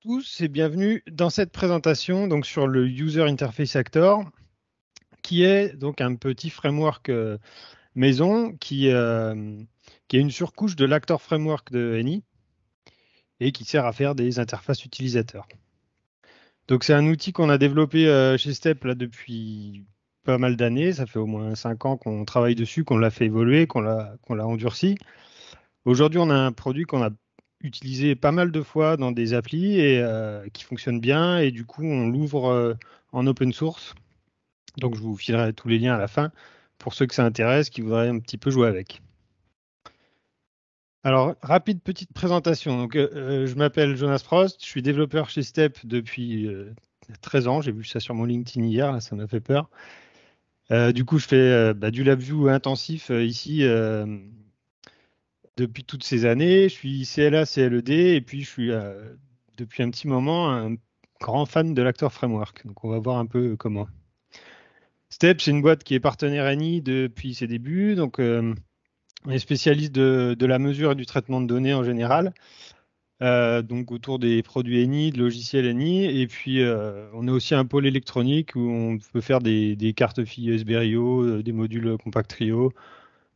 tous et bienvenue dans cette présentation donc, sur le User Interface Actor, qui est donc un petit framework maison qui est une surcouche de l'Actor Framework de Eni et qui sert à faire des interfaces utilisateurs. Donc c'est un outil qu'on a développé chez Step là, depuis pas mal d'années. Ça fait au moins 5 ans qu'on travaille dessus, qu'on l'a fait évoluer, qu'on l'a endurci. Aujourd'hui, on a un produit qu'on a utilisé pas mal de fois dans des applis et qui fonctionne bien. Et du coup, on l'ouvre en open source. Donc, je vous filerai tous les liens à la fin pour ceux que ça intéresse, qui voudraient un petit peu jouer avec. Alors, rapide petite présentation. Donc, je m'appelle Jonas Prost, je suis développeur chez Step depuis 13 ans. J'ai vu ça sur mon LinkedIn hier, là, ça m'a fait peur. Du coup, je fais du LabVIEW intensif ici depuis toutes ces années. Je suis CLA, CLED et puis je suis depuis un petit moment un grand fan de l'Actor Framework. Donc, on va voir un peu comment. Step, c'est une boîte qui est partenaire Eni depuis ses débuts. Donc, on est spécialiste de la mesure et du traitement de données en général. Donc autour des produits Eni, de logiciels Eni. Et puis, on a aussi un pôle électronique où on peut faire des cartes filles USB Rio, des modules Compact Trio,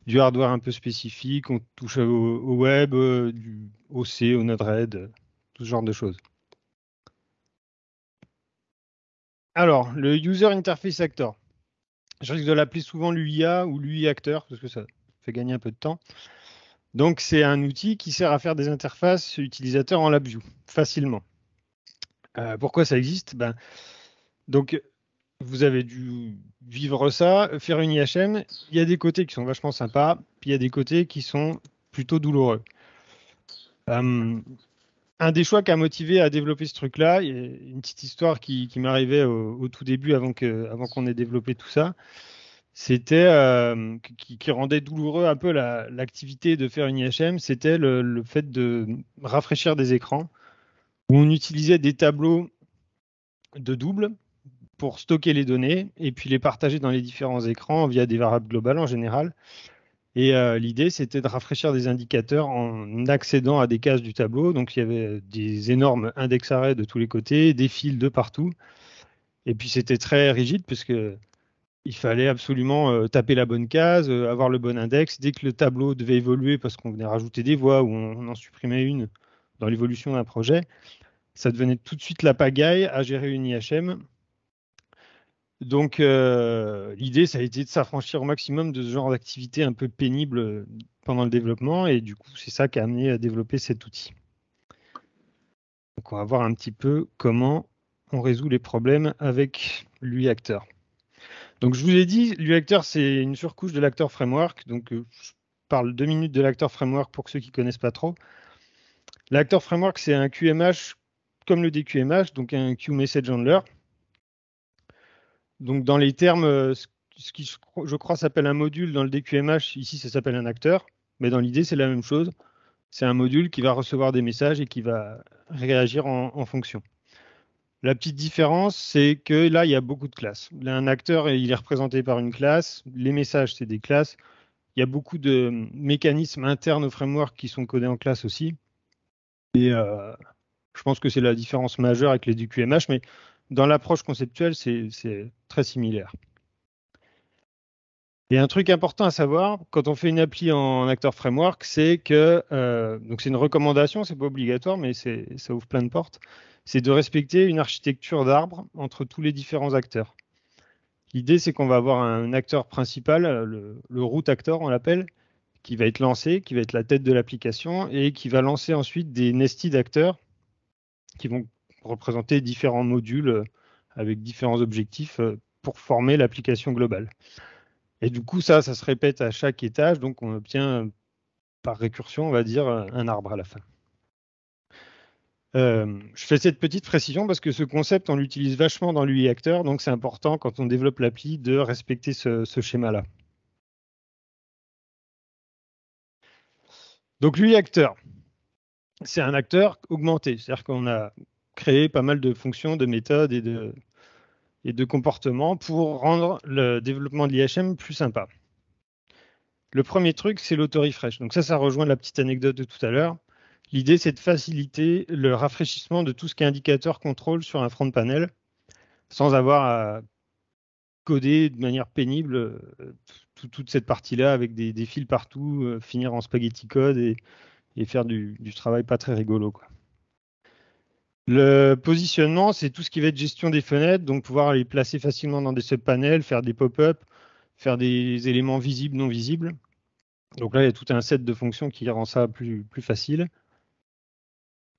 du hardware un peu spécifique. On touche au web, au C, au Node-RED, tout ce genre de choses. Alors, le User Interface Actor. Je risque de l'appeler souvent l'UIA ou l'UI Actor parce que ça fait gagner un peu de temps. Donc, c'est un outil qui sert à faire des interfaces utilisateurs en LabVIEW, facilement. Pourquoi ça existe? Donc, vous avez dû vivre ça, faire une IHM. Il y a des côtés qui sont vachement sympas, puis il y a des côtés qui sont plutôt douloureux. Un des choix qui a motivé à développer ce truc-là, il y a une petite histoire qui m'arrivait au tout début avant qu'on ait développé tout ça. C'était qui rendait douloureux un peu l'activité de faire une IHM, c'était le fait de rafraîchir des écrans où on utilisait des tableaux de double pour stocker les données et puis les partager dans les différents écrans via des variables globales en général. Et l'idée, c'était de rafraîchir des indicateurs en accédant à des cases du tableau. Donc, il y avait des énormes index arrays de tous les côtés, des fils de partout. Et puis, c'était très rigide parce que il fallait absolument taper la bonne case, avoir le bon index. Dès que le tableau devait évoluer parce qu'on venait rajouter des voies ou on en supprimait une dans l'évolution d'un projet, ça devenait tout de suite la pagaille à gérer une IHM. Donc, l'idée, ça a été de s'affranchir au maximum de ce genre d'activité un peu pénible pendant le développement. Et du coup, c'est ça qui a amené à développer cet outil. Donc, on va voir un petit peu comment on résout les problèmes avec l'UI Actor. Donc, je vous ai dit, l'UI Actor, c'est une surcouche de l'Actor Framework. Donc, je parle 2 minutes de l'Actor Framework pour ceux qui ne connaissent pas trop. L'Actor Framework, c'est un QMH comme le DQMH, donc un Queue Message Handler. Donc, dans les termes, ce qui, je crois, s'appelle un module dans le DQMH, ici, ça s'appelle un acteur. Mais dans l'idée, c'est la même chose. C'est un module qui va recevoir des messages et qui va réagir en fonction. La petite différence, c'est que là, il y a beaucoup de classes. Là, un acteur, il est représenté par une classe. Les messages, c'est des classes. Il y a beaucoup de mécanismes internes au framework qui sont codés en classe aussi. Et je pense que c'est la différence majeure avec les DQMH, mais dans l'approche conceptuelle, c'est très similaire. Et un truc important à savoir, quand on fait une appli en Actor Framework, c'est que, donc c'est une recommandation, c'est pas obligatoire, mais ça ouvre plein de portes, c'est de respecter une architecture d'arbre entre tous les différents acteurs. L'idée, c'est qu'on va avoir un acteur principal, le root actor, on l'appelle, qui va être lancé, qui va être la tête de l'application, et qui va lancer ensuite des nested acteurs qui vont représenter différents modules avec différents objectifs pour former l'application globale. Et du coup, ça se répète à chaque étage, donc on obtient par récursion, on va dire, un arbre à la fin. Je fais cette petite précision parce que ce concept, on l'utilise vachement dans l'UI Actor, donc c'est important quand on développe l'appli de respecter ce schéma-là. Donc l'UI Actor, c'est un acteur augmenté, c'est-à-dire qu'on a créé pas mal de fonctions, de méthodes et de comportements pour rendre le développement de l'IHM plus sympa. Le premier truc, c'est l'auto-refresh. Donc ça rejoint la petite anecdote de tout à l'heure. L'idée, c'est de faciliter le rafraîchissement de tout ce qui est indicateur contrôle sur un front panel sans avoir à coder de manière pénible toute cette partie-là avec des fils partout, finir en spaghetti code et faire du travail pas très rigolo, quoi. Le positionnement, c'est tout ce qui va être gestion des fenêtres, donc pouvoir les placer facilement dans des subpanels, faire des pop-up, faire des éléments visibles, non visibles. Donc là, il y a tout un set de fonctions qui rend ça plus facile.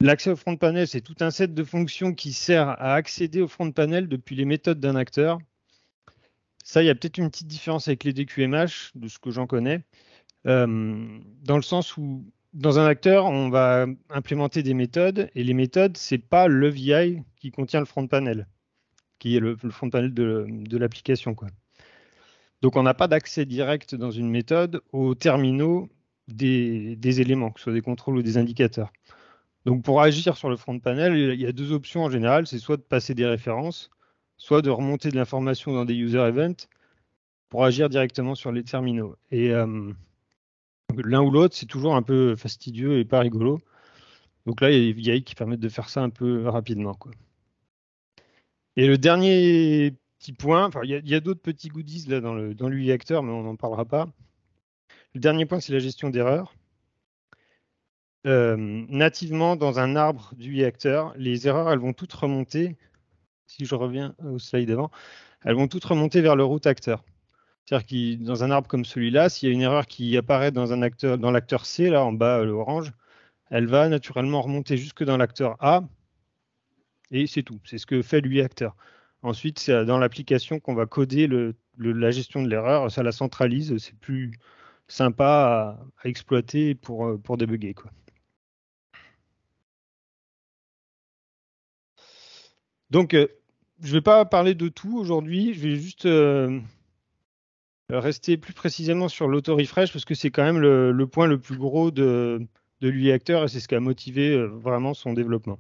L'accès au front panel, c'est tout un set de fonctions qui sert à accéder au front panel depuis les méthodes d'un acteur. Ça, il y a peut-être une petite différence avec les DQMH, de ce que j'en connais, dans le sens où dans un acteur, on va implémenter des méthodes, et les méthodes, c'est pas le VI qui contient le front panel, qui est le front panel de l'application, quoi. Donc, on n'a pas d'accès direct dans une méthode aux terminaux des éléments, que ce soit des contrôles ou des indicateurs. Donc, pour agir sur le front panel, il y a deux options en général, c'est soit de passer des références, soit de remonter de l'information dans des user events pour agir directement sur les terminaux. Et l'un ou l'autre, c'est toujours un peu fastidieux et pas rigolo. Donc là, il y a des VI qui permettent de faire ça un peu rapidement, quoi. Et le dernier petit point, enfin, il y a d'autres petits goodies là dans l'UI Acteur, mais on n'en parlera pas. Le dernier point, c'est la gestion d'erreurs. Nativement, dans un arbre d'UI Acteur, les erreurs, elles vont toutes remonter. Si je reviens au slide avant, elles vont toutes remonter vers le root acteur. C'est-à-dire que dans un arbre comme celui-là, s'il y a une erreur qui apparaît dans l'acteur C, là en bas, le orange, elle va naturellement remonter jusque dans l'acteur A, et c'est tout. C'est ce que fait l'UI Acteur. Ensuite, c'est dans l'application qu'on va coder la gestion de l'erreur, ça la centralise, c'est plus sympa à exploiter pour débugger, quoi. Donc, je ne vais pas parler de tout aujourd'hui, je vais juste rester plus précisément sur l'auto-refresh parce que c'est quand même le point le plus gros de l'UI Acteur et c'est ce qui a motivé vraiment son développement.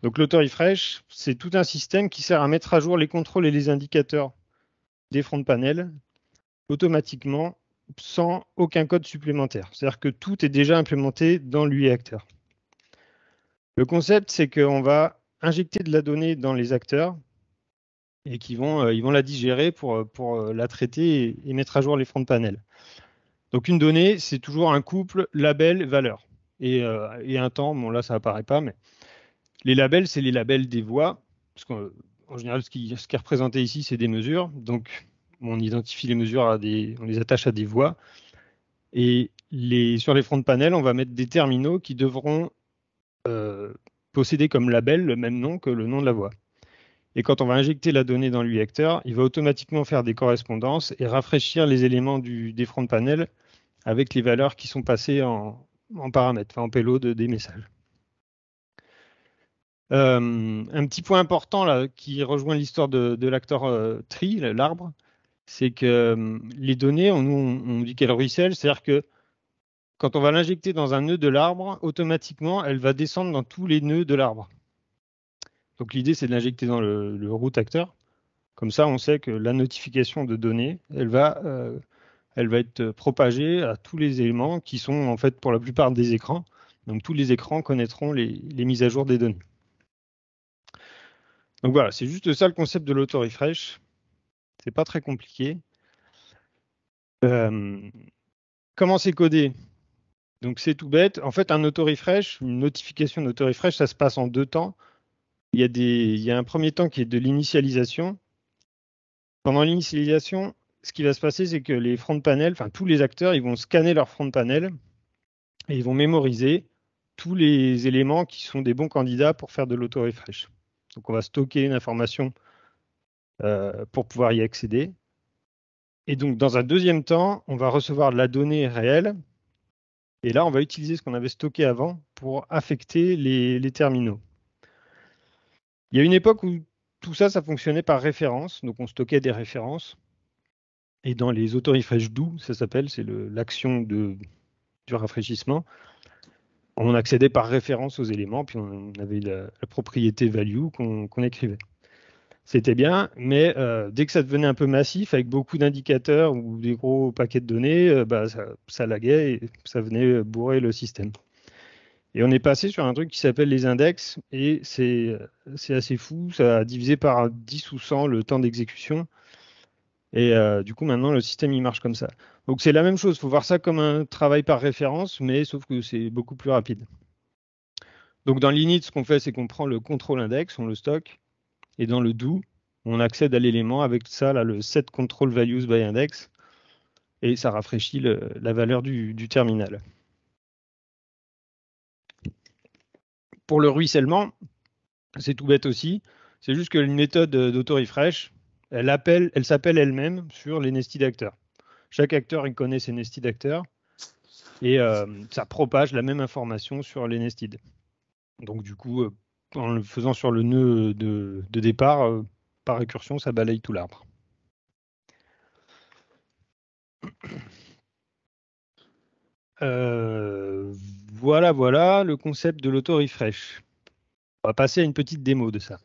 Donc l'auto-refresh, c'est tout un système qui sert à mettre à jour les contrôles et les indicateurs des front panels automatiquement sans aucun code supplémentaire. C'est-à-dire que tout est déjà implémenté dans l'UI Acteur. Le concept, c'est qu'on va injecter de la donnée dans les acteurs et ils vont la digérer pour la traiter et mettre à jour les front panels. Donc une donnée, c'est toujours un couple label-valeur. Et un temps, bon là ça apparaît pas, mais les labels, c'est les labels des voix. Parce qu'en général, ce qui est représenté ici, c'est des mesures. Donc on identifie les mesures on les attache à des voix. Et sur les front panels, on va mettre des terminaux qui devront posséder comme label le même nom que le nom de la voix. Et quand on va injecter la donnée dans l'UI Acteur, il va automatiquement faire des correspondances et rafraîchir les éléments des front panels avec les valeurs qui sont passées en paramètres, enfin en payload des messages. Un petit point important là, qui rejoint l'histoire de l'acteur tree, l'arbre, c'est que les données, on dit qu'elles ruissellent, c'est-à-dire que quand on va l'injecter dans un nœud de l'arbre, automatiquement, elle va descendre dans tous les nœuds de l'arbre. Donc l'idée, c'est de l'injecter dans le root acteur. Comme ça, on sait que la notification de données, elle va être propagée à tous les éléments qui sont en fait pour la plupart des écrans. Donc tous les écrans connaîtront les mises à jour des données. Donc voilà, c'est juste ça le concept de l'auto-refresh. C'est pas très compliqué. Comment c'est codé? Donc c'est tout bête. En fait, un auto-refresh, une notification d'auto-refresh, ça se passe en deux temps. Il y a un premier temps qui est de l'initialisation. Pendant l'initialisation, ce qui va se passer, c'est que les front panels, enfin tous les acteurs, ils vont scanner leur front panel et ils vont mémoriser tous les éléments qui sont des bons candidats pour faire de l'auto-refresh. Donc on va stocker une information pour pouvoir y accéder. Et donc dans un deuxième temps, on va recevoir de la donnée réelle. Et là, on va utiliser ce qu'on avait stocké avant pour affecter les terminaux. Il y a une époque où tout ça, ça fonctionnait par référence. Donc on stockait des références. Et dans les auto-refresh do, ça s'appelle, c'est l'action du rafraîchissement. On accédait par référence aux éléments, puis on avait la propriété value qu'on écrivait. C'était bien, mais dès que ça devenait un peu massif, avec beaucoup d'indicateurs ou des gros paquets de données, ça laguait et ça venait bourrer le système. Et on est passé sur un truc qui s'appelle les index, et c'est assez fou, ça a divisé par 10 ou 100 le temps d'exécution. Et du coup, maintenant, le système, il marche comme ça. Donc c'est la même chose, il faut voir ça comme un travail par référence, mais sauf que c'est beaucoup plus rapide. Donc dans l'init, ce qu'on fait, c'est qu'on prend le control index, on le stocke, et dans le do, on accède à l'élément avec ça, là, le set control values by index, et ça rafraîchit la valeur du terminal. Pour le ruissellement, c'est tout bête aussi. C'est juste qu'une méthode d'auto-refresh, elle s'appelle elle-même sur les nested acteurs. Chaque acteur, il connaît ses nested acteurs et ça propage la même information sur les nested. Donc du coup, en le faisant sur le nœud de départ, par récursion, ça balaye tout l'arbre. Voilà le concept de l'auto-refresh. On va passer à une petite démo de ça.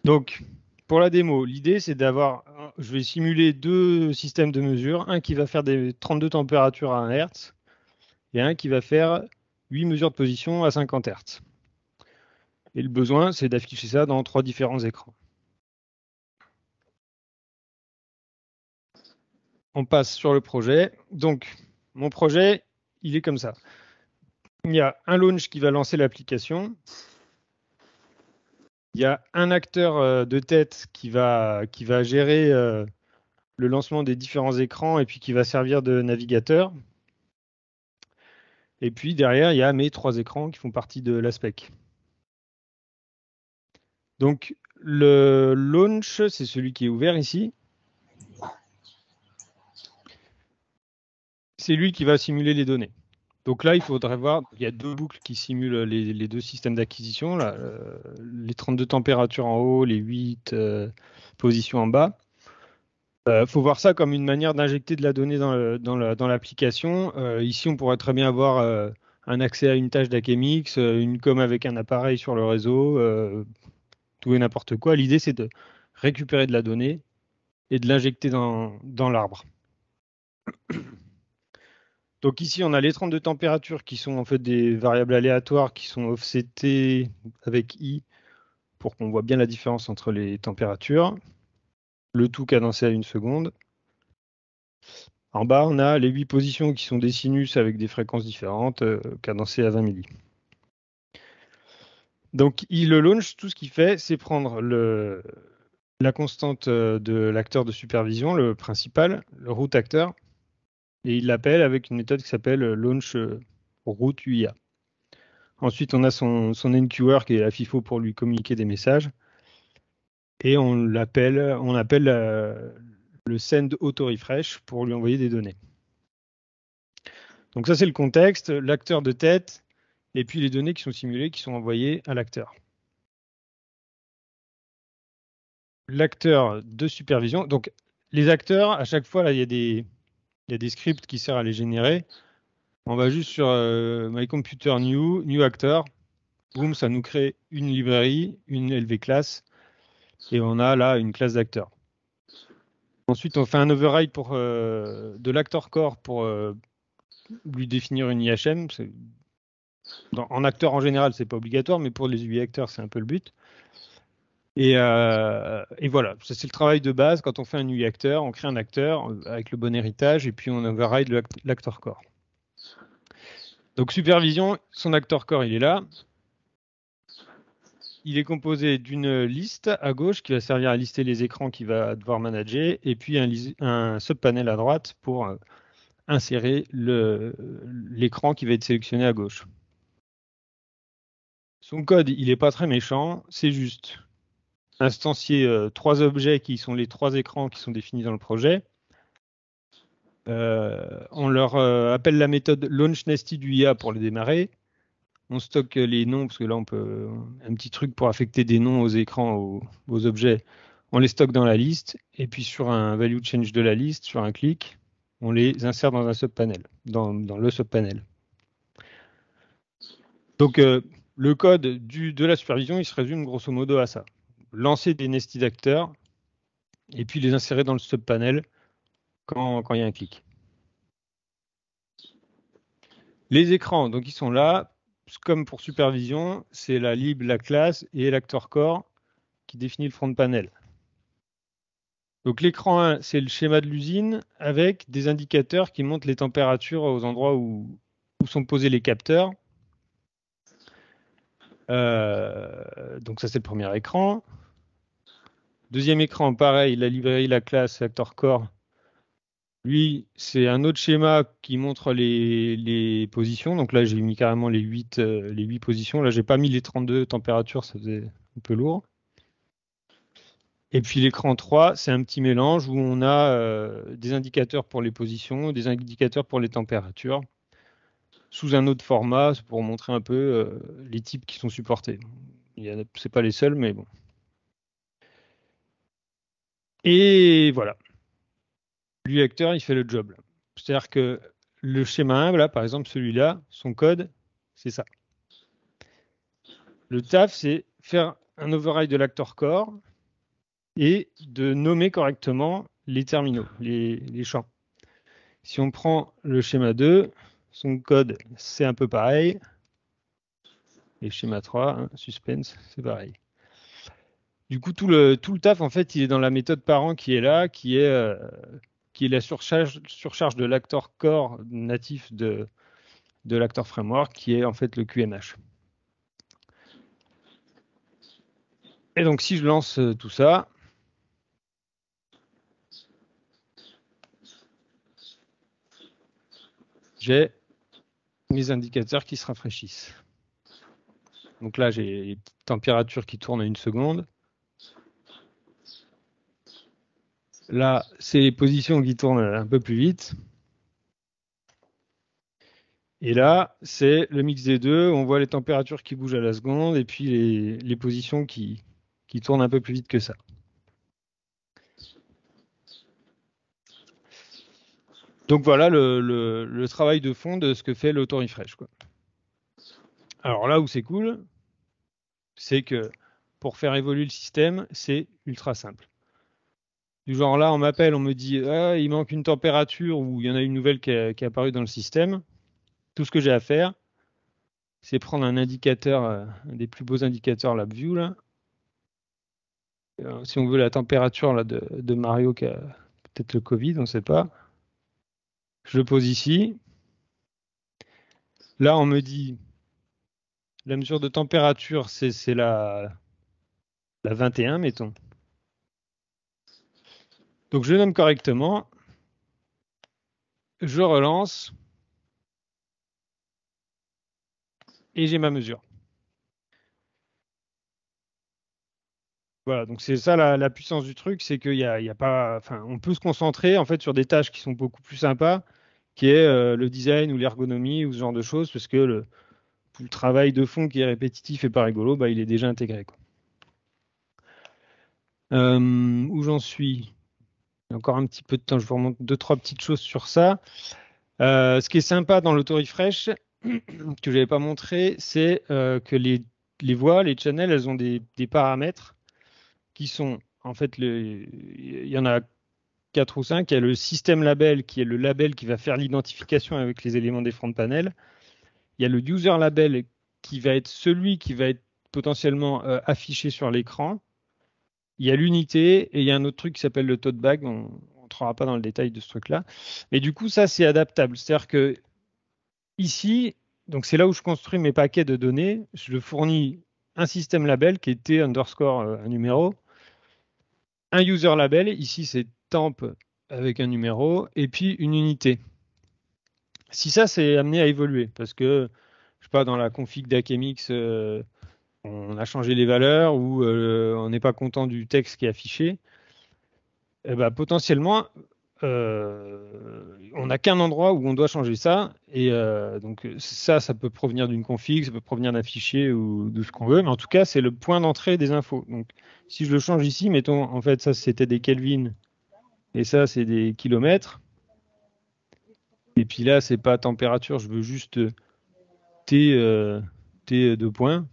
Donc, pour la démo, l'idée, c'est d'avoir, je vais simuler deux systèmes de mesure, un qui va faire des 32 températures à 1 Hz et un qui va faire 8 mesures de position à 50 Hz. Et le besoin, c'est d'afficher ça dans 3 différents écrans. On passe sur le projet. Donc, mon projet, il est comme ça. Il y a un launch qui va lancer l'application. Il y a un acteur de tête qui va gérer le lancement des différents écrans et puis qui va servir de navigateur. Et puis derrière, il y a mes 3 écrans qui font partie de la spec. Donc le launch, c'est celui qui est ouvert ici. C'est lui qui va simuler les données. Donc là, il faudrait voir, il y a 2 boucles qui simulent les 2 systèmes d'acquisition, les 32 températures en haut, les 8 positions en bas. Faut voir ça comme une manière d'injecter de la donnée dans l'application. Ici, on pourrait très bien avoir un accès à une tâche d'AKMX, une com avec un appareil sur le réseau, tout et n'importe quoi. L'idée, c'est de récupérer de la donnée et de l'injecter dans l'arbre. Donc ici, on a les 32 températures qui sont en fait des variables aléatoires qui sont offsetées avec i pour qu'on voit bien la différence entre les températures. Le tout cadencé à 1 seconde. En bas, on a les 8 positions qui sont des sinus avec des fréquences différentes, cadencées à 20 milli. Donc, le launch, tout ce qu'il fait, c'est prendre la constante de l'acteur de supervision, le principal, le root acteur, et il l'appelle avec une méthode qui s'appelle launch root UIA. Ensuite, on a son enqueuer qui est la FIFO pour lui communiquer des messages, et on appelle le send auto refresh pour lui envoyer des données. Donc ça, c'est le contexte, l'acteur de tête, et puis les données qui sont simulées, qui sont envoyées à l'acteur. L'acteur de supervision. Donc les acteurs, à chaque fois, là, il y a des scripts qui servent à les générer. On va juste sur My Computer New Actor. Boum, ça nous crée une librairie, une LV class, et on a là une classe d'acteur. Ensuite, on fait un override de l'acteur core pour lui définir une IHM. En acteur en général, c'est pas obligatoire, mais pour les UI acteurs, c'est un peu le but. Et voilà, ça c'est le travail de base. Quand on fait un UI acteur, on crée un acteur avec le bon héritage et puis on override l'acteur core. Donc supervision, son acteur core, il est là. Il est composé d'une liste à gauche qui va servir à lister les écrans qu'il va devoir manager et puis un subpanel à droite pour insérer l'écran qui va être sélectionné à gauche. Son code, il n'est pas très méchant, c'est juste instancier 3 objets qui sont les 3 écrans qui sont définis dans le projet. On leur appelle la méthode launchNested UIA pour les démarrer. On stocke les noms, parce que là, on peut un petit truc pour affecter des noms aux écrans, aux objets. On les stocke dans la liste, et puis sur un value change de la liste, sur un clic, on les insère dans un subpanel, dans le subpanel. Donc, le code de la supervision, il se résume grosso modo à ça. Lancer des nested acteurs, et puis les insérer dans le subpanel quand il y a un clic. Les écrans, donc ils sont là. comme pour supervision, c'est la lib, la classe et l'actor core qui définit le front panel. Donc l'écran 1, c'est le schéma de l'usine avec des indicateurs qui montrent les températures aux endroits où sont posés les capteurs. Donc ça, c'est le premier écran. Deuxième écran, pareil, la librairie, la classe, l'actor core. Lui, c'est un autre schéma qui montre les positions. Donc là, j'ai mis carrément les 8 positions. Là, j'ai pas mis les 32 températures, ça faisait un peu lourd. Et puis l'écran 3, c'est un petit mélange où on a des indicateurs pour les positions, des indicateurs pour les températures, sous un autre format pour montrer un peu les types qui sont supportés. C'est pas les seuls, mais bon. Et voilà. Lui, lecteur, il fait le job. C'est-à-dire que le schéma 1, là, par exemple, celui-là, son code, c'est ça. Le taf, c'est faire un override de l'actor core et de nommer correctement les terminaux, les champs. Si on prend le schéma 2, son code, c'est un peu pareil. Et schéma 3, hein, suspense, c'est pareil. Du coup, tout le taf, en fait, il est dans la méthode parent qui est là, qui est la surcharge de l'actor core natif de l'actor framework, qui est en fait le QMH. Et donc, si je lance tout ça, j'ai mes indicateurs qui se rafraîchissent. Donc là, j'ai les petites températures qui tournent à 1 seconde. Là, c'est les positions qui tournent un peu plus vite. Et là, c'est le mix des deux. On voit les températures qui bougent à la seconde et puis les positions qui tournent un peu plus vite que ça. Donc voilà le travail de fond de ce que fait l'auto-refresh. Alors là où c'est cool, c'est que pour faire évoluer le système, c'est ultra simple. Du genre là, on m'appelle, on me dit ah, il manque une température ou il y en a une nouvelle qui est apparue dans le système. Tout ce que j'ai à faire, c'est prendre un indicateur, un des plus beaux indicateurs LabVIEW là. Si on veut la température là, de Mario qui a peut-être le Covid, on ne sait pas. Je le pose ici. Là, on me dit la mesure de température, c'est la 21, mettons. Donc je nomme correctement. Je relance. Et j'ai ma mesure. Voilà, donc c'est ça la puissance du truc, c'est qu'il y a pas, enfin, on peut se concentrer en fait sur des tâches qui sont beaucoup plus sympas, qui est le design ou l'ergonomie ou ce genre de choses, parce que le travail de fond qui est répétitif et pas rigolo, bah, il est déjà intégré, quoi. Où j'en suis? Il y a encore un petit peu de temps, je vous remonte 2-3 petites choses sur ça. Ce qui est sympa dans l'auto-refresh, que je n'avais pas montré, c'est que les voix, les channels, elles ont des paramètres qui sont, en fait, il y en a 4 ou 5. Il y a le système label, qui est le label qui va faire l'identification avec les éléments des front panel. Il y a le user label, qui va être celui qui va être potentiellement affiché sur l'écran. Il y a l'unité, et il y a un autre truc qui s'appelle le tote bag. On ne rentrera pas dans le détail de ce truc-là. Mais du coup, ça, c'est adaptable. C'est-à-dire que ici, donc c'est là où je construis mes paquets de données. Je le fournis un système label qui est T underscore un numéro. Un user label, ici c'est temp avec un numéro, et puis une unité. Si ça, c'est amené à évoluer, parce que, je sais pas, dans la config d'Akemix, on a changé les valeurs, ou on n'est pas content du texte qui est affiché, eh ben, potentiellement, on n'a qu'un endroit où on doit changer ça, et donc ça peut provenir d'une config, ça peut provenir d'un fichier ou de ce qu'on veut, mais en tout cas, c'est le point d'entrée des infos. Donc, si je le change ici, mettons, en fait, ça c'était des Kelvin, et ça c'est des kilomètres, et puis là, c'est pas température, je veux juste T, T 2 points,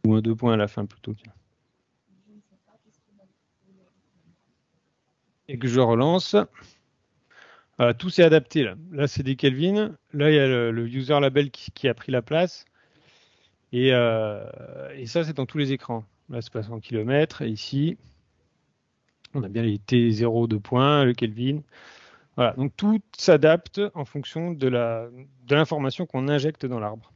ou un 2 points à la fin plutôt. Et que je relance. Voilà, tout s'est adapté là. Là, c'est des Kelvin. Là, il y a le user label qui a pris la place. Et ça, c'est dans tous les écrans. Là, c'est passé en kilomètres. Et ici, on a bien les T0 de points, le Kelvin. Voilà, donc tout s'adapte en fonction de l'information qu'on injecte dans l'arbre.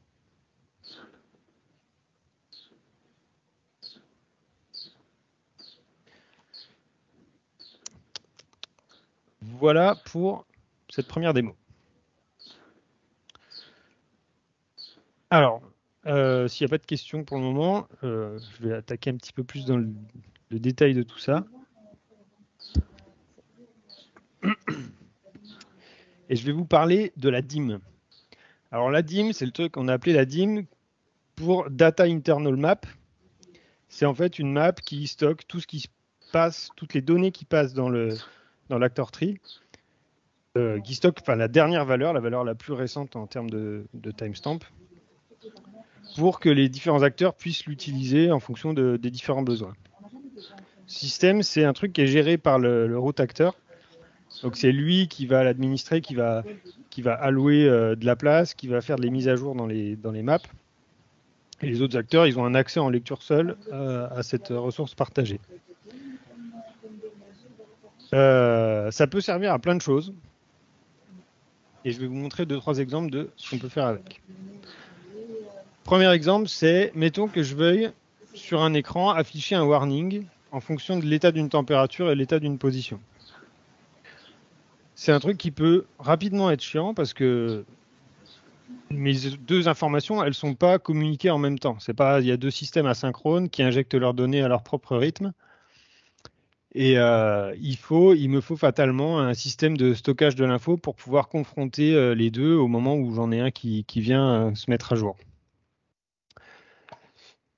Voilà pour cette première démo. Alors, s'il n'y a pas de questions pour le moment, je vais attaquer un petit peu plus dans le détail de tout ça. Et je vais vous parler de la DIM. Alors la DIM, c'est le truc qu'on a appelé la DIM pour Data Internal Map. C'est en fait une map qui stocke tout ce qui se passe, toutes les données qui passent dans l'actor tree, qui stocke la dernière valeur, la valeur la plus récente en termes de timestamp, pour que les différents acteurs puissent l'utiliser en fonction des différents besoins. Système, c'est un truc qui est géré par le root acteur. Donc c'est lui qui va l'administrer, qui va allouer de la place, qui va faire des mises à jour dans les maps. Et les autres acteurs, ils ont un accès en lecture seule à cette ressource partagée. Ça peut servir à plein de choses. Et je vais vous montrer 2-3 exemples de ce qu'on peut faire avec. Premier exemple, c'est, mettons que je veuille, sur un écran, afficher un warning en fonction de l'état d'une température et l'état d'une position. C'est un truc qui peut rapidement être chiant parce que mes deux informations, elles ne sont pas communiquées en même temps. Il y a deux systèmes asynchrones qui injectent leurs données à leur propre rythme. Et il me faut fatalement un système de stockage de l'info pour pouvoir confronter les deux au moment où j'en ai un qui vient se mettre à jour.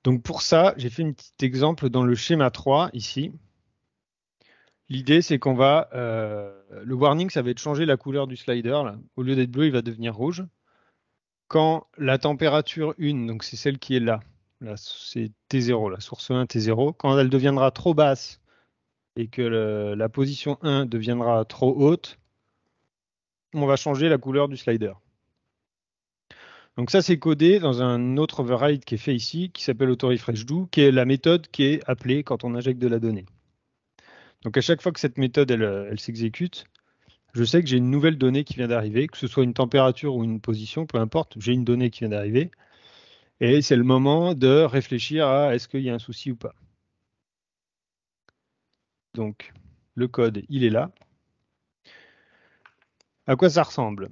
Donc pour ça, j'ai fait un petit exemple dans le schéma 3 ici. L'idée, c'est qu'on va... le warning, ça va être changer la couleur du slider. Là. Au lieu d'être bleu, il va devenir rouge. Quand la température 1, donc c'est celle qui est là c'est T0, la source 1 T0, quand elle deviendra trop basse et que la position 1 deviendra trop haute, on va changer la couleur du slider. Donc ça, c'est codé dans un autre override qui est fait ici, qui s'appelle autorefreshDo, qui est la méthode qui est appelée quand on injecte de la donnée. Donc à chaque fois que cette méthode, elle s'exécute, je sais que j'ai une nouvelle donnée qui vient d'arriver, que ce soit une température ou une position, peu importe, j'ai une donnée qui vient d'arriver. Et c'est le moment de réfléchir à est-ce qu'il y a un souci ou pas. Donc, le code, il est là. À quoi ça ressemble?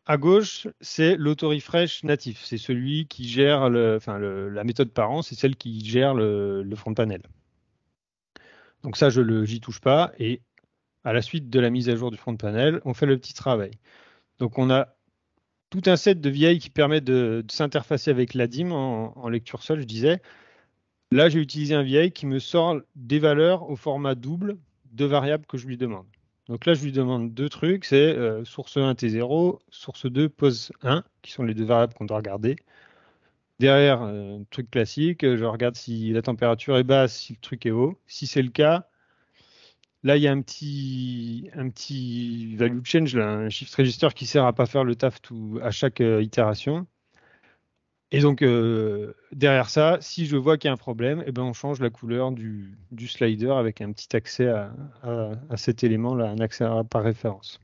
À gauche, c'est l'autorefresh natif. C'est celui qui gère la méthode parent, c'est celle qui gère le front panel. Donc ça, j'y touche pas. Et à la suite de la mise à jour du front panel, on fait le petit travail. Donc on a tout un set de vieilles qui permet de s'interfacer avec la DIM en lecture seule, je disais. Là, j'ai utilisé un vieil qui me sort des valeurs au format double de variables que je lui demande. Donc là, je lui demande deux trucs, c'est source 1 T0, source 2 pose 1, qui sont les deux variables qu'on doit regarder. Derrière, truc classique, je regarde si la température est basse, si le truc est haut. Si c'est le cas, là, il y a un petit value change, là, un shift register qui sert à pas faire le taf à chaque itération. Et donc, derrière ça, si je vois qu'il y a un problème, eh ben, on change la couleur du slider avec un petit accès à cet élément-là, un accès par référence.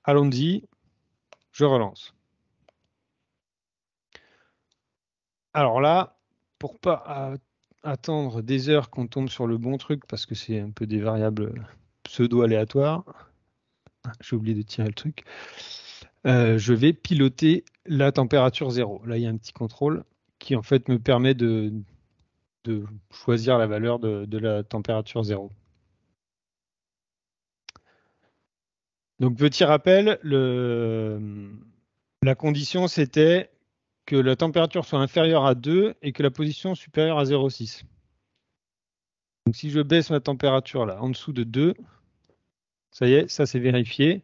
Allons-y, je relance. Alors là, pour pas attendre des heures qu'on tombe sur le bon truc, parce que c'est un peu des variables pseudo-aléatoires, j'ai oublié de tirer le truc, je vais piloter la température 0. Là, il y a un petit contrôle qui en fait me permet de choisir la valeur de la température 0. Donc, petit rappel, la condition, c'était que la température soit inférieure à 2 et que la position supérieure à 0,6. Donc, si je baisse ma température là, en dessous de 2, ça y est, ça c'est vérifié.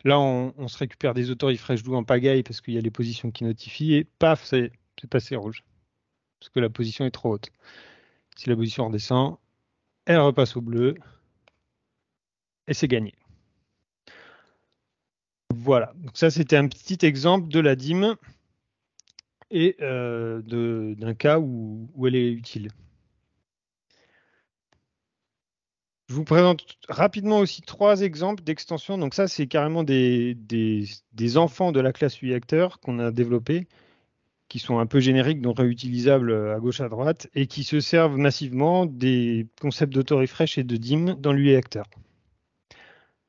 Là, on se récupère des autorefreshDo en pagaille parce qu'il y a les positions qui notifient et paf, c'est passé rouge. Parce que la position est trop haute. Si la position redescend, elle repasse au bleu et c'est gagné. Voilà, donc ça c'était un petit exemple de la dîme et d'un cas où elle est utile. Je vous présente rapidement aussi 3 exemples d'extensions. Donc ça, c'est carrément des enfants de la classe UI Actor qu'on a développés, qui sont un peu génériques, donc réutilisables à gauche à droite, et qui se servent massivement des concepts d'auto-refresh et de dim dans l'UI Actor.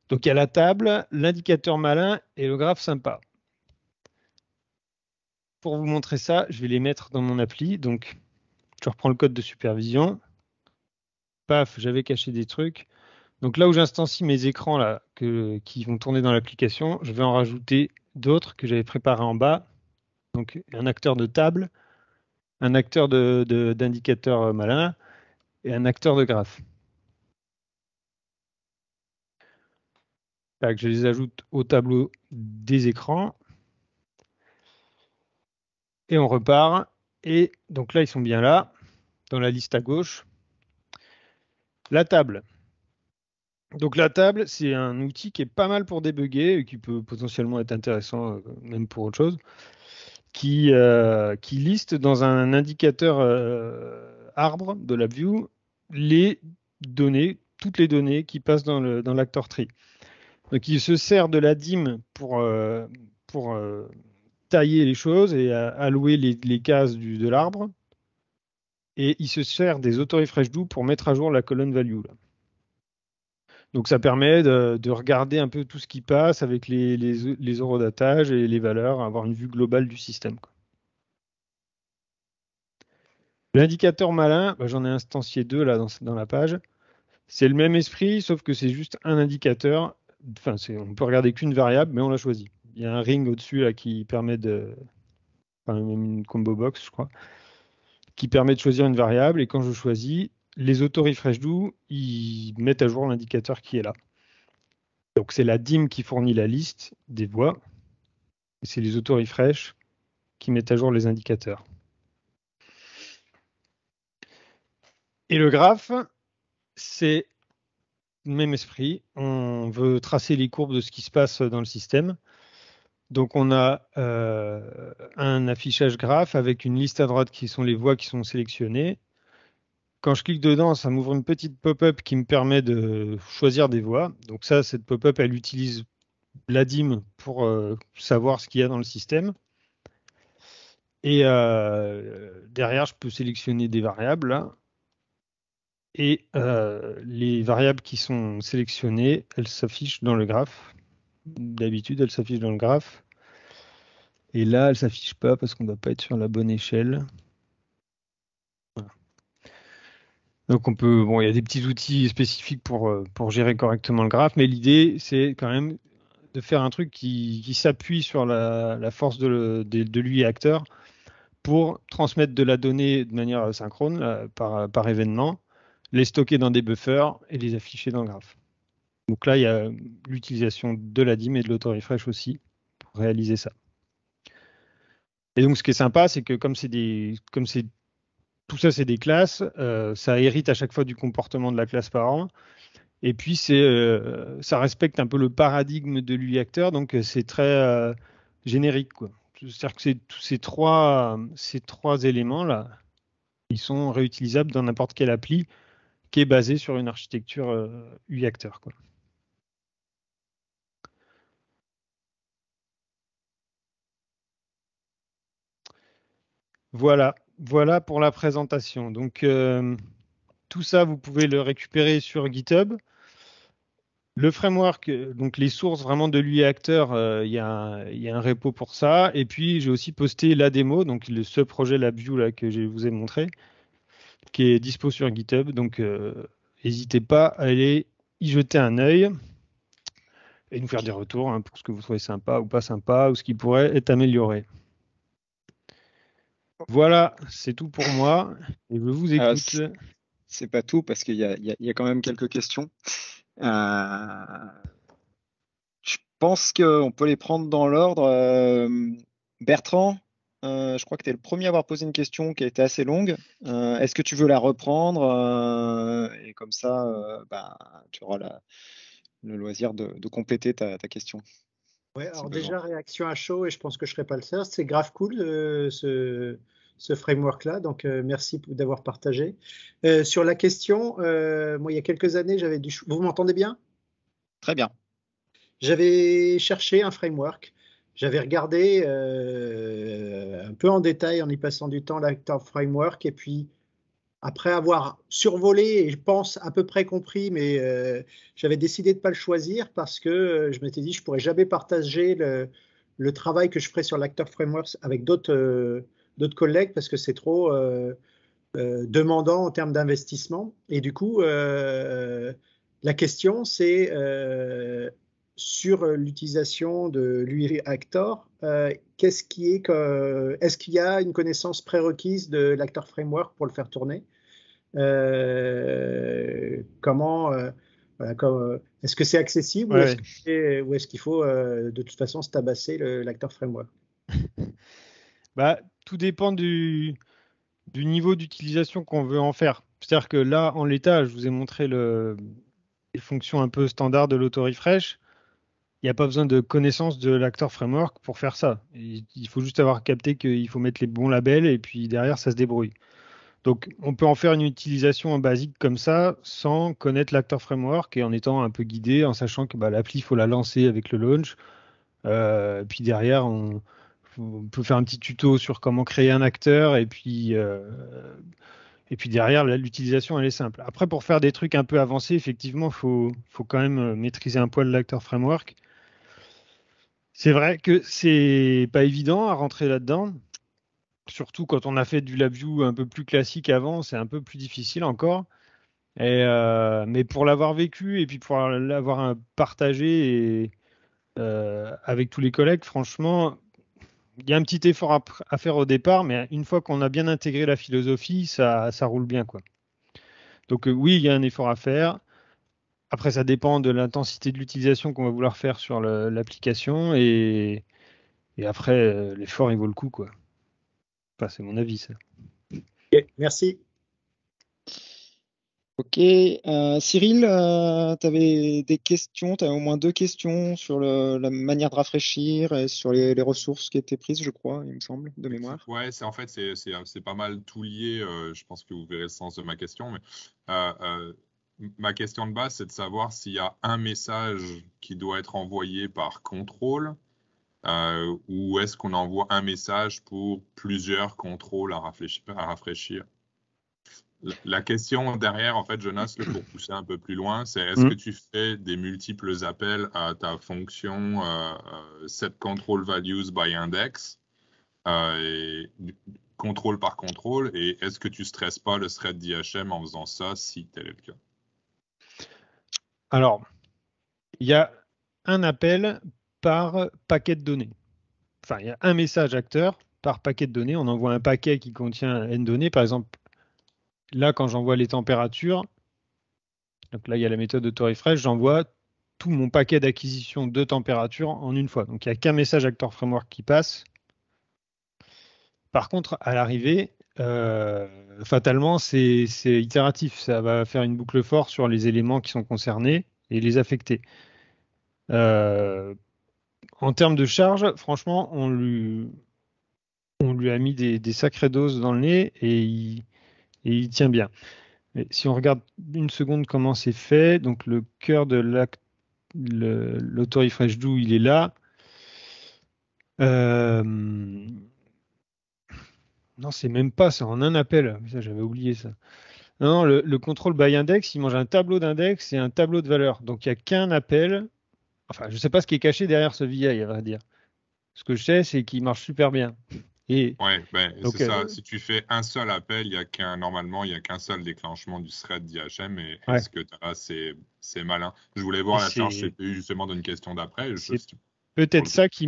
Donc il y a la table, l'indicateur malin et le graphe sympa. Pour vous montrer ça, je vais les mettre dans mon appli. Donc je reprends le code de supervision. Paf, j'avais caché des trucs. Donc là où j'instancie mes écrans là, qui vont tourner dans l'application, je vais en rajouter d'autres que j'avais préparés en bas. Donc un acteur de table, un acteur d'indicateur malin et un acteur de graphe. Tac, je les ajoute au tableau des écrans et on repart. Et donc là, ils sont bien là, dans la liste à gauche. La table. Donc la table, c'est un outil qui est pas mal pour débugger et qui peut potentiellement être intéressant même pour autre chose. Qui liste dans un indicateur arbre de LabVIEW les données, toutes les données qui passent dans l'actor tree. Donc il se sert de la DIM pour tailler les choses et allouer les cases de l'arbre. Et il se sert des auto-refresh do pour mettre à jour la colonne value, là. Donc ça permet de regarder un peu tout ce qui passe avec les eurodatages et les valeurs, avoir une vue globale du système, quoi. L'indicateur malin, bah, j'en ai instancié 2 là dans la page. C'est le même esprit, sauf que c'est juste un indicateur. Enfin, on peut regarder qu'une variable, mais on l'a choisi. Il y a un ring au-dessus là qui permet de. Enfin, même une combo box, je crois, qui permet de choisir une variable. Et quand je choisis, les auto-refresh do, ils mettent à jour l'indicateur qui est là. Donc c'est la DIM qui fournit la liste des voies. Et c'est les auto-refresh qui mettent à jour les indicateurs. Et le graphe, c'est le même esprit. On veut tracer les courbes de ce qui se passe dans le système. Donc on a un affichage graphe avec une liste à droite qui sont les voies qui sont sélectionnées. Quand je clique dedans, ça m'ouvre une petite pop-up qui me permet de choisir des voies. Donc ça, cette pop-up, elle utilise l'ADIM pour savoir ce qu'il y a dans le système. Et derrière, je peux sélectionner des variables là. Et les variables qui sont sélectionnées, elles s'affichent dans le graphe. D'habitude, elles s'affichent dans le graphe. Et là, elle ne s'affiche pas parce qu'on ne doit pas être sur la bonne échelle. Voilà. Donc bon, il y a des petits outils spécifiques pour gérer correctement le graphe, mais l'idée, c'est quand même de faire un truc qui s'appuie sur la force de l'UI Actor pour transmettre de la donnée de manière synchrone par événement, les stocker dans des buffers et les afficher dans le graphe. Donc là, il y a l'utilisation de la DIM et de l'auto-refresh aussi pour réaliser ça. Et donc, ce qui est sympa, c'est que comme tout ça, c'est des classes, ça hérite à chaque fois du comportement de la classe parent. Et puis, ça respecte un peu le paradigme de l'UI Actor, donc c'est très générique, quoi. C'est-à-dire que tous ces trois éléments-là, ils sont réutilisables dans n'importe quelle appli qui est basée sur une architecture UI Actor, quoi. Voilà pour la présentation. Donc, tout ça, vous pouvez le récupérer sur GitHub. Le framework, donc les sources vraiment de l'UI Actor, il y a un repo pour ça. Et puis, j'ai aussi posté la démo, donc ce projet LabVIEW là, que je vous ai montré, qui est dispo sur GitHub. Donc, n'hésitez pas à aller y jeter un œil et nous faire des retours, hein, pour ce que vous trouvez sympa ou pas sympa, ou ce qui pourrait être amélioré. Voilà, c'est tout pour moi. Et je vous Euh, écoute. c- c'est pas tout parce qu'il y a quand même quelques questions. Euh, je pense qu'on peut les prendre dans l'ordre. Bertrand, je crois que tu es le premier à avoir posé une question qui a été assez longue. Est-ce que tu veux la reprendre? Et comme ça, bah, tu auras le loisir de compléter ta question. Ouais, si alors besoin. déjà, réaction à chaud, et je pense que je ne serai pas le seul, c'est grave cool ce framework-là, donc merci d'avoir partagé. Sur la question, moi il y a quelques années, vous m'entendez bien? Très bien. J'avais cherché un framework, j'avais regardé un peu en détail en y passant du temps l'Actor Framework, et puis après avoir survolé et je pense à peu près compris, mais j'avais décidé de ne pas le choisir parce que je m'étais dit je ne pourrais jamais partager le travail que je ferais sur l'Actor Framework avec d'autres collègues parce que c'est trop demandant en termes d'investissement. Et du coup, la question c'est sur l'utilisation de l'UI Actor, est-ce qu'il y a une connaissance prérequise de l'Actor Framework pour le faire tourner? Comment voilà, est-ce que c'est accessible Ouais, ouais. ou est-ce qu'il faut de toute façon se tabasser l'acteur framework? Bah, tout dépend du niveau d'utilisation qu'on veut en faire. C'est-à-dire que là, en l'état, je vous ai montré les fonctions un peu standards de l'auto-refresh. Il n'y a pas besoin de connaissance de l'acteur framework pour faire ça. Il faut juste avoir capté qu'il faut mettre les bons labels et puis derrière, ça se débrouille. Donc, on peut en faire une utilisation en basique comme ça sans connaître l'acteur framework et en étant un peu guidé, en sachant que bah, l'appli, il faut la lancer avec le launch. Puis derrière, on peut faire un petit tuto sur comment créer un acteur et puis derrière, l'utilisation, elle est simple. Après, pour faire des trucs un peu avancés, effectivement, faut quand même maîtriser un poil l'acteur framework. C'est vrai que c'est pas évident à rentrer là-dedans, surtout quand on a fait du LabVIEW un peu plus classique avant, c'est un peu plus difficile encore. Mais pour l'avoir vécu et puis pour l'avoir partagé avec tous les collègues, franchement, il y a un petit effort à faire au départ, mais une fois qu'on a bien intégré la philosophie, ça roule bien, quoi. Donc oui, il y a un effort à faire. Après, ça dépend de l'intensité de l'utilisation qu'on va vouloir faire sur l'application et après, l'effort, il vaut le coup, quoi. Enfin, c'est mon avis, ça. Ok, merci. Ok, Cyril, tu avais des questions, tu avais au moins deux questions sur la manière de rafraîchir et sur les ressources qui étaient prises, je crois, il me semble, de mémoire. Ouais, c'est en fait c'est pas mal tout lié. Je pense que vous verrez le sens de ma question, mais euh, euh, ma question de base, c'est de savoir s'il y a un message qui doit être envoyé par contrôle, ou est-ce qu'on envoie un message pour plusieurs contrôles à rafraîchir. La question derrière, en fait, Jonas, pour pousser un peu plus loin, c'est est-ce Mm. que tu fais des multiples appels à ta fonction set control values by index, et contrôle par contrôle, et est-ce que tu stresses pas le thread d'IHM en faisant ça si tel est le cas? Alors, il y a un appel par paquet de données. Enfin, il y a un message acteur par paquet de données. On envoie un paquet qui contient n données. Par exemple, là, quand j'envoie les températures, donc là, il y a la méthode auto-refresh, j'envoie tout mon paquet d'acquisition de température en une fois. Donc, il n'y a qu'un message acteur framework qui passe. Par contre, à l'arrivée, fatalement, c'est itératif. Ça va faire une boucle forte sur les éléments qui sont concernés et les affecter. Euh, En termes de charge, franchement, on lui a mis des sacrées doses dans le nez et il tient bien. Mais si on regarde une seconde comment c'est fait, donc le cœur de l'auto-refresh do, il est là. Euh, non, c'est même pas, c'est en un appel. Ça, j'avais oublié ça. Non, non, le contrôle by index, il mange un tableau d'index et un tableau de valeur. Donc il n'y a qu'un appel. Enfin, je ne sais pas ce qui est caché derrière ce VI, à vrai dire. Ce que je sais, c'est qu'il marche super bien. Et Ouais, ben, c'est donc, ça. Si tu fais un seul appel, normalement, il y a qu'un seul déclenchement du thread d'IHM, et ouais. ce que tu as, c'est malin. Je voulais Et voir la charge CPU justement d'une question d'après. c'est Pour peut-être le coup, ça qui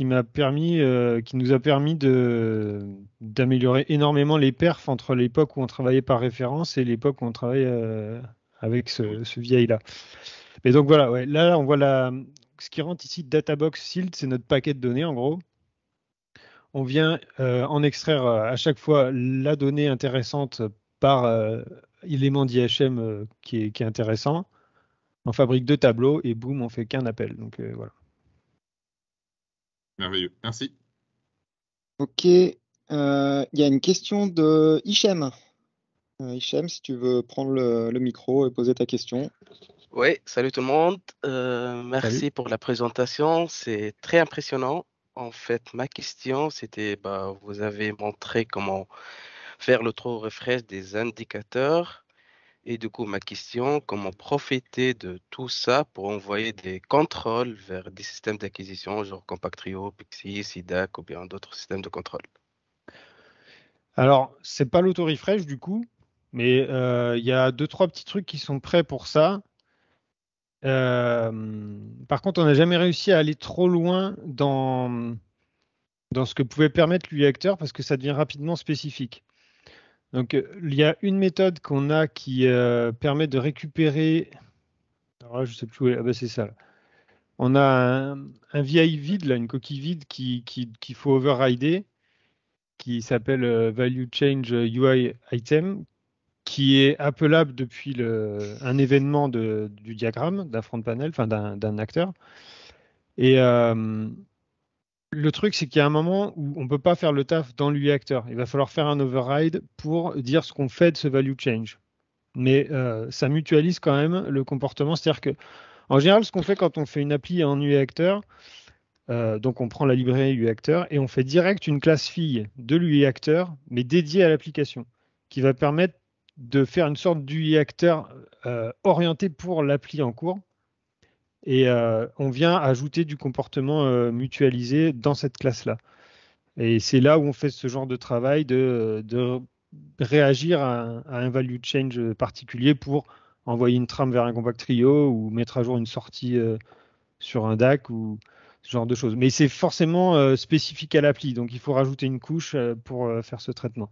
m'a permis, qui nous a permis d'améliorer énormément les perfs entre l'époque où on travaillait par référence et l'époque où on travaille avec ce vieil-là. Et donc voilà, ouais, là on voit ce qui rentre ici Databox Field, c'est notre paquet de données en gros. On vient en extraire à chaque fois la donnée intéressante par élément d'IHM qui est intéressant. On fabrique deux tableaux et boum, on fait qu'un appel. Donc voilà. Merveilleux. Merci. Ok. Il y a une question de Hichem. Hichem, si tu veux prendre le micro et poser ta question. Oui, salut tout le monde. Salut. Merci pour la présentation. C'est très impressionnant. En fait, ma question, c'était, vous avez montré comment faire l'auto-refresh des indicateurs. Et du coup, ma question, comment profiter de tout ça pour envoyer des contrôles vers des systèmes d'acquisition, genre Compactrio, Pixie, SIDAC ou bien d'autres systèmes de contrôle. Alors, c'est pas l'auto-refresh du coup, mais il y a 2-3 petits trucs qui sont prêts pour ça. Par contre, on n'a jamais réussi à aller trop loin dans ce que pouvait permettre l'UI-Acteur parce que ça devient rapidement spécifique. Donc, il y a une méthode qu'on a qui permet de récupérer. Alors là, je sais plus où ah bah, c'est ça. Là. On a un VI vide, là, une coquille vide qu'il faut overrider, qui s'appelle Value Change UI Item, qui est appelable depuis un événement du diagramme, d'un front panel, enfin d'un acteur. Et le truc, c'est qu'il y a un moment où on ne peut pas faire le taf dans l'UI acteur. Il va falloir faire un override pour dire ce qu'on fait de ce value change. Mais ça mutualise quand même le comportement. C'est-à-dire que, en général, ce qu'on fait quand on fait une appli en UI acteur, donc on prend la librairie UI acteur et on fait direct une classe fille de l'UI acteur, mais dédiée à l'application, qui va permettre de faire une sorte d'UI acteur orienté pour l'appli en cours. Et on vient ajouter du comportement mutualisé dans cette classe-là. Et c'est là où on fait ce genre de travail de réagir à un value change particulier pour envoyer une trame vers un compact trio ou mettre à jour une sortie sur un DAC ou ce genre de choses. Mais c'est forcément spécifique à l'appli, donc il faut rajouter une couche pour faire ce traitement.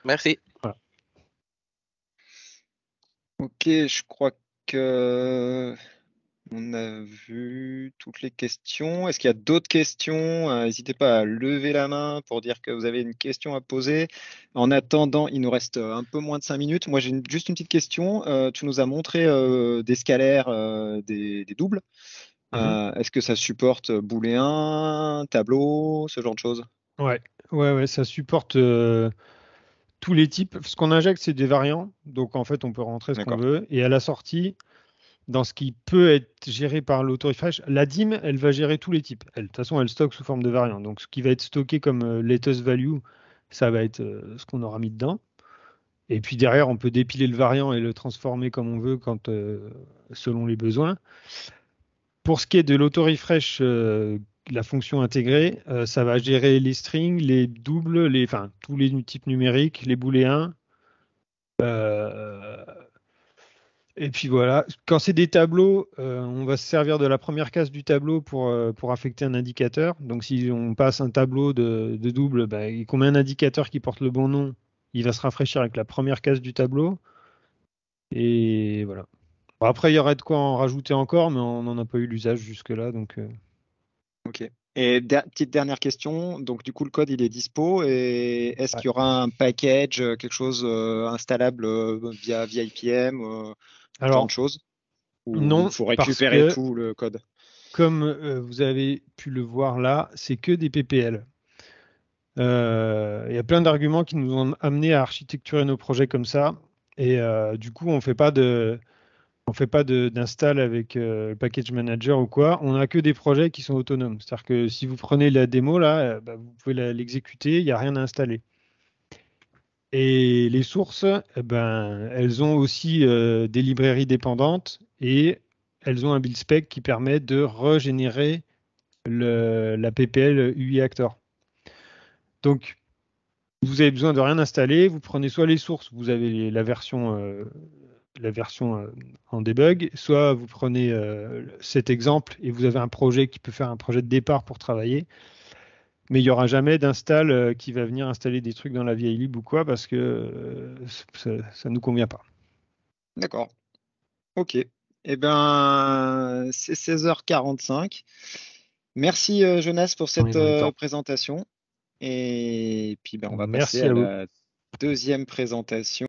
Merci. Voilà. Ok, je crois que on a vu toutes les questions. Est-ce qu'il y a d'autres questions? N'hésitez pas à lever la main pour dire que vous avez une question à poser. En attendant, il nous reste un peu moins de 5 minutes. Moi, j'ai juste une petite question. Tu nous as montré des scalaires, des doubles. Est-ce que ça supporte booléen, tableau, ce genre de choses? Ouais, ça supporte tous les types. Ce qu'on injecte, c'est des variants. Donc, en fait, on peut rentrer ce qu'on D'accord. veut. Et à la sortie, dans ce qui peut être géré par l'auto-refresh, la DIM, elle va gérer tous les types. De toute façon, elle stocke sous forme de variants. Donc, ce qui va être stocké comme latest value, ça va être ce qu'on aura mis dedans. Et puis derrière, on peut dépiler le variant et le transformer comme on veut selon les besoins. Pour ce qui est de l'auto-refresh, la fonction intégrée, ça va gérer les strings, les doubles, enfin, tous les types numériques, les booléens. Et puis voilà, quand c'est des tableaux, on va se servir de la première case du tableau pour affecter un indicateur. Donc si on passe un tableau de double, et qu'on met un indicateur qui porte le bon nom, il va se rafraîchir avec la première case du tableau. Et voilà. Bon, après, il y aurait de quoi en rajouter encore, mais on n'en a pas eu l'usage jusque-là. Donc, Ok. Et petite dernière question. Donc, du coup, le code, il est dispo. Et est-ce qu'il y aura un package, quelque chose installable via IPM, ce genre alors, de choses? Ou non, il faut parce récupérer que, tout le code? comme vous avez pu le voir là, c'est que des PPL. Il y a plein d'arguments qui nous ont amené à architecturer nos projets comme ça. Et du coup, on ne fait pas d'install avec le package manager ou quoi. On n'a que des projets qui sont autonomes. C'est-à-dire que si vous prenez la démo, là, vous pouvez l'exécuter, il n'y a rien à installer. Et les sources, elles ont aussi des librairies dépendantes et elles ont un build spec qui permet de régénérer la PPL UI Actor. Donc, vous avez besoin de rien installer. Vous prenez soit les sources, vous avez la version en debug, soit vous prenez cet exemple et vous avez un projet qui peut faire un projet de départ pour travailler. Mais il n'y aura jamais d'install qui va venir installer des trucs dans la vieille lib ou quoi parce que ça ne nous convient pas. D'accord. Ok. Eh bien, c'est 16h45. Merci Jonas pour On cette est dans les temps. présentation. Et puis, on va passer Merci à à vous. la deuxième présentation.